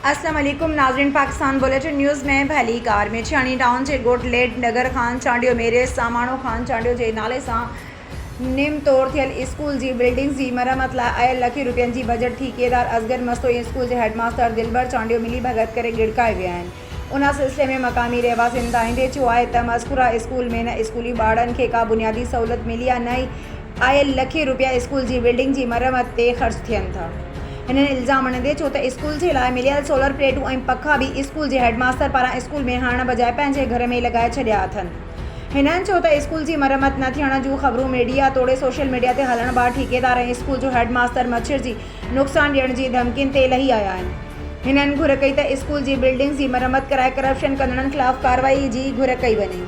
अस्सलाम वालेकुम नाज़रीन, पाकिस्तान बुलेटिन न्यूज़ में भली कार में छियानी टाउन जे गोट लेट नगर खान चांडियो मेरे सामाणो खान चांडियो जे नाले सां निम तौर थियल स्कूल जी बिल्डिंग जी मरम्मत लाइ आयल लखे रुपयनि जी बजट ठेकेदार असगर मस्तोई स्कूल जे हेडमास्टर दिलबर चांडियो मिली भगत करे गिड़काए विया आहिनि। उन सिलसिले में मक़ामी रहवासियुनि ॿुधाईंदे चयो आहे त मज़कूरा स्कूल में न स्कूली ॿारनि खे का बुनियादी सहूलियत मिली आहे, न ई आयल लखे रुपया स्कूल जी बिल्डिंग जी मरम्मत ते ख़र्च थियनि था। हिननि इल्ज़ाम हणंदे चयो त स्कूल जे लाइ मिलियल सोलर प्लेटूं ऐं पखा बि स्कूल जे हेडमास्टर पारां स्कूल में हणण बजाए पंहिंजे घर में लॻाए छॾिया अथनि। हिननि चयो त स्कूल जी मरम्मत न थियण जूं ख़बरूं मीडिया तोड़े सोशल मीडिया ते हलण बार ठेकेदार ऐं स्कूल जो हेडमास्टर मच्छर जी नुक़सान ॾियण जी धमकियुनि ते लही आया आहिनि। हिननि घुर कई त स्कूल जी बिल्डिंग जी मरम्मत कराए करप्शन कंदड़नि ख़िलाफ़ कार्रवाई जी घुर कई वञे।